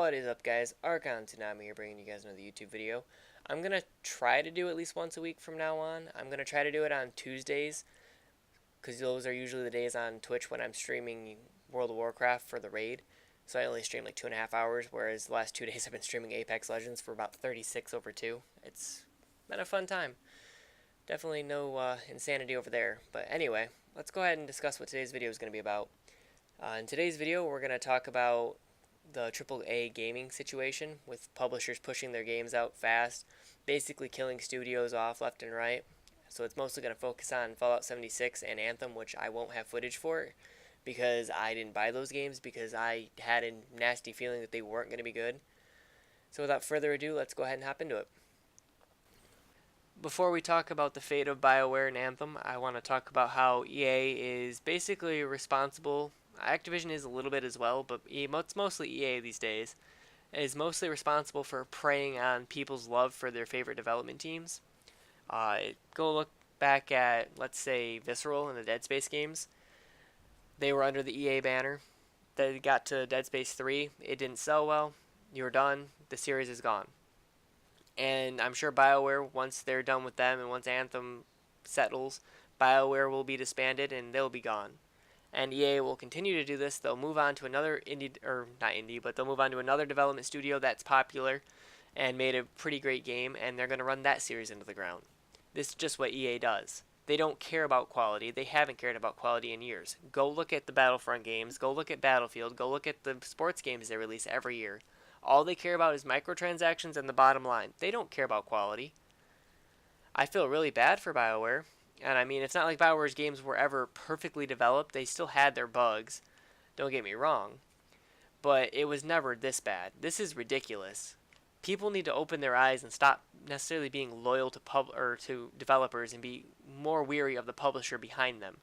What is up, guys? Archon Tsunami here, bringing you guys another YouTube video. I'm gonna try to do at least once a week from now on. I'm gonna try to do it on Tuesdays, because those are usually the days on Twitch when I'm streaming World of Warcraft for the raid. So I only stream like 2.5 hours, whereas the last 2 days I've been streaming Apex Legends for about 36 over 2. It's been a fun time. Definitely no insanity over there. But anyway, let's go ahead and discuss what today's video is going to be about. In today's video, we're going to talk about the AAA gaming situation, with publishers pushing their games out fast, basically killing studios off left and right. So it's mostly going to focus on Fallout 76 and Anthem, which I won't have footage for because I didn't buy those games because I had a nasty feeling that they weren't going to be good. So without further ado, let's go ahead and hop into it. Before we talk about the fate of BioWare and Anthem, I want to talk about how EA is basically responsible. Activision is a little bit as well, but it's mostly EA these days, is mostly responsible for preying on people's love for their favorite development teams. Go look back at, let's say, Visceral and the Dead Space games. They were under the EA banner. They got to Dead Space 3. It didn't sell well. You're done. The series is gone. And I'm sure BioWare, once they're done with them and once Anthem settles, BioWare will be disbanded and they'll be gone. And EA will continue to do this. They'll move on to another they'll move on to another development studio that's popular and made a pretty great game, and they're going to run that series into the ground. This is just what EA does. They don't care about quality. They haven't cared about quality in years. Go look at the Battlefront games. Go look at Battlefield. Go look at the sports games they release every year. All they care about is microtransactions and the bottom line. They don't care about quality. I feel really bad for BioWare. And I mean, it's not like BioWare's games were ever perfectly developed. They still had their bugs. Don't get me wrong. But it was never this bad. This is ridiculous. People need to open their eyes and stop necessarily being loyal to developers and be more weary of the publisher behind them.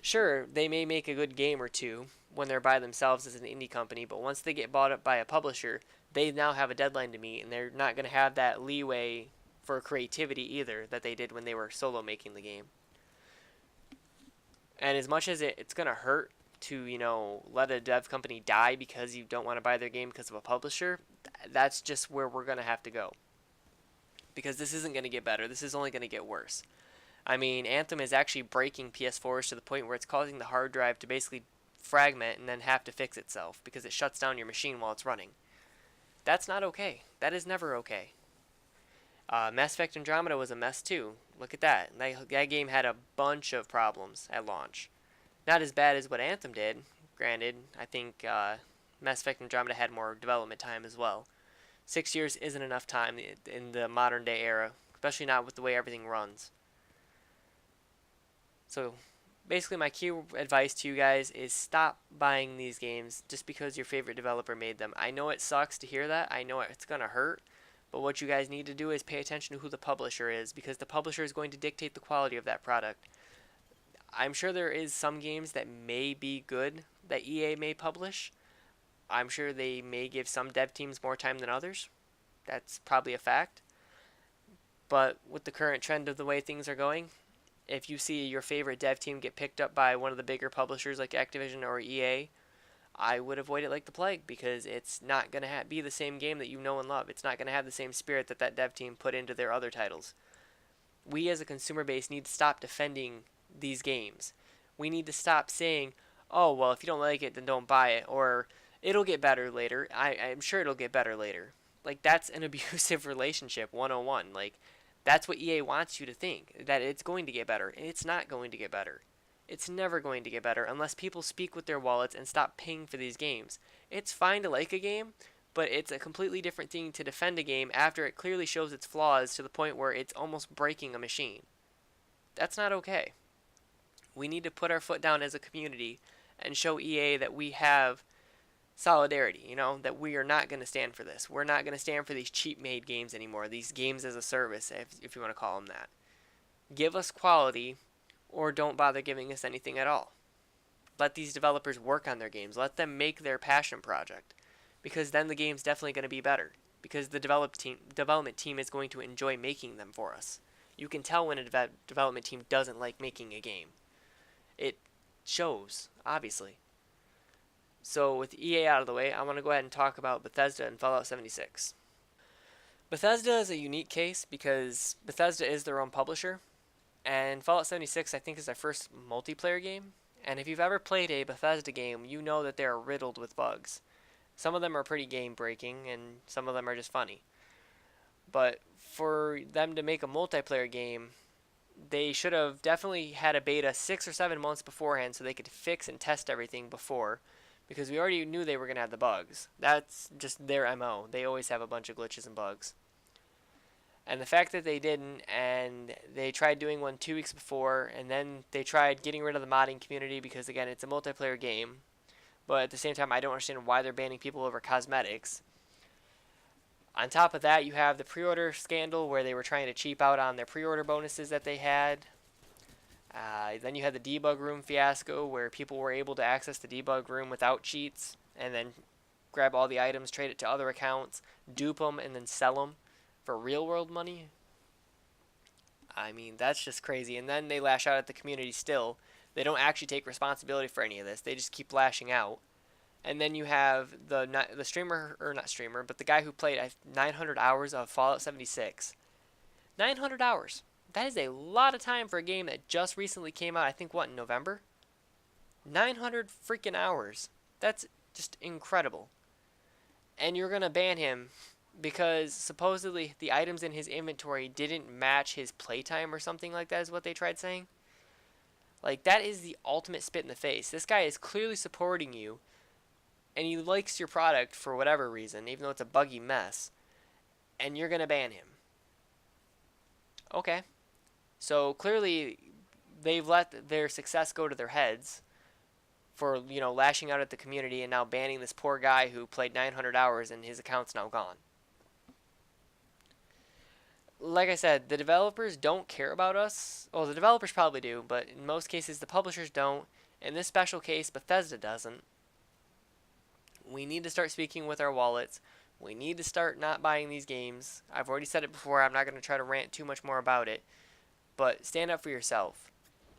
Sure, they may make a good game or two when they're by themselves as an indie company, but once they get bought up by a publisher, they now have a deadline to meet, and they're not going to have that leeway for creativity either that they did when they were solo making the game. And as much as it's going to hurt to, let a dev company die because you don't want to buy their game because of a publisher, that's just where we're going to have to go. Because this isn't going to get better. This is only going to get worse. I mean, Anthem is actually breaking PS4s to the point where it's causing the hard drive to basically fragment and then have to fix itself because it shuts down your machine while it's running. That's not okay. That is never okay. Mass Effect Andromeda was a mess too. Look at that. That game had a bunch of problems at launch. Not as bad as what Anthem did. Granted, I think Mass Effect Andromeda had more development time as well. 6 years isn't enough time in the modern day era, especially not with the way everything runs. So basically my key advice to you guys is stop buying these games just because your favorite developer made them. I know it sucks to hear that. I know it's going to hurt. But what you guys need to do is pay attention to who the publisher is, because the publisher is going to dictate the quality of that product. I'm sure there is some games that may be good that EA may publish. I'm sure they may give some dev teams more time than others. That's probably a fact. But with the current trend of the way things are going, if you see your favorite dev team get picked up by one of the bigger publishers like Activision or EA, I would avoid it like the plague, because it's not going to be the same game that you know and love. It's not going to have the same spirit that dev team put into their other titles. We as a consumer base need to stop defending these games. We need to stop saying, oh, well, if you don't like it, then don't buy it, or it'll get better later. I'm sure it'll get better later. Like, that's an abusive relationship 101. Like, that's what EA wants you to think, that it's going to get better, and it's not going to get better. It's never going to get better unless people speak with their wallets and stop paying for these games. It's fine to like a game, but it's a completely different thing to defend a game after it clearly shows its flaws to the point where it's almost breaking a machine. That's not okay. We need to put our foot down as a community and show EA that we have solidarity, that we are not going to stand for this. We're not going to stand for these cheap-made games anymore, these games as a service, if you want to call them that. Give us quality, or don't bother giving us anything at all. Let these developers work on their games. Let them make their passion project, because then the game's definitely going to be better, because the development team is going to enjoy making them for us. You can tell when a development team doesn't like making a game. It shows, obviously. So with EA out of the way, I want to go ahead and talk about Bethesda and Fallout 76. Bethesda is a unique case because Bethesda is their own publisher, and Fallout 76 I think is their first multiplayer game. And if you've ever played a Bethesda game, you know that they are riddled with bugs. Some of them are pretty game breaking, and some of them are just funny. But for them to make a multiplayer game, they should have definitely had a beta 6 or 7 months beforehand so they could fix and test everything before, because we already knew they were going to have the bugs. That's just their MO. They always have a bunch of glitches and bugs. And the fact that they didn't, and they tried doing one 2 weeks before, and then they tried getting rid of the modding community because, again, it's a multiplayer game. But at the same time, I don't understand why they're banning people over cosmetics. On top of that, you have the pre-order scandal where they were trying to cheap out on their pre-order bonuses that they had. Then you had the debug room fiasco where people were able to access the debug room without cheats and then grab all the items, trade it to other accounts, dupe them, and then sell them for real-world money. I mean, that's just crazy. And then they lash out at the community still. They don't actually take responsibility for any of this. They just keep lashing out. And then you have the streamer, or not streamer, but the guy who played 900 hours of Fallout 76. 900 hours. That is a lot of time for a game that just recently came out, I think, what, in November? 900 freaking hours. That's just incredible. And you're going to ban him because supposedly the items in his inventory didn't match his playtime or something like that is what they tried saying. Like, that is the ultimate spit in the face. This guy is clearly supporting you, and he likes your product for whatever reason, even though it's a buggy mess, and you're going to ban him. Okay. So clearly they've let their success go to their heads for, lashing out at the community and now banning this poor guy who played 900 hours and his account's now gone. Like I said, the developers don't care about us. Well, the developers probably do, but in most cases the publishers don't. In this special case, Bethesda doesn't. We need to start speaking with our wallets. We need to start not buying these games. I've already said it before. I'm not going to try to rant too much more about it. But stand up for yourself.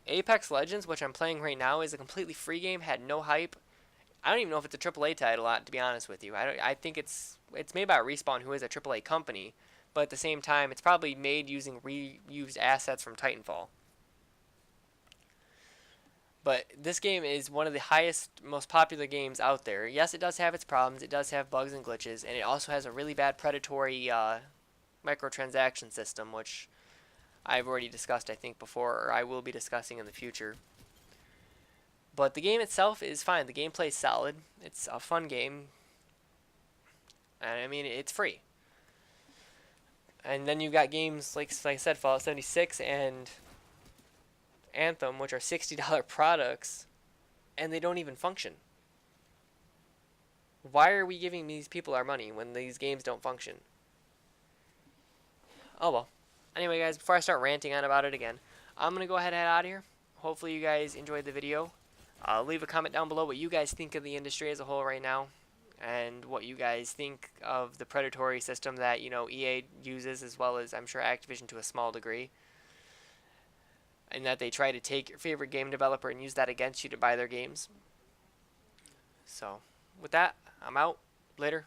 Apex Legends, which I'm playing right now, is a completely free game, had no hype. I don't even know if it's a AAA title, to be honest with you. I think it's made by Respawn, who is a AAA company. But at the same time, it's probably made using reused assets from Titanfall. But this game is one of the highest, most popular games out there. Yes, it does have its problems. It does have bugs and glitches. And it also has a really bad predatory microtransaction system, which I've already discussed, I think, before, or I will be discussing in the future. But the game itself is fine. The gameplay is solid. It's a fun game. And I mean, it's free. And then you've got games like I said, Fallout 76 and Anthem, which are $60 products, and they don't even function. Why are we giving these people our money when these games don't function? Oh well. Anyway, guys, before I start ranting on about it again, I'm going to go ahead and head out of here. Hopefully you guys enjoyed the video. Leave a comment down below what you guys think of the industry as a whole right now, and what you guys think of the predatory system that, EA uses, as well as, I'm sure, Activision to a small degree. And that they try to take your favorite game developer and use that against you to buy their games. So, with that, I'm out. Later.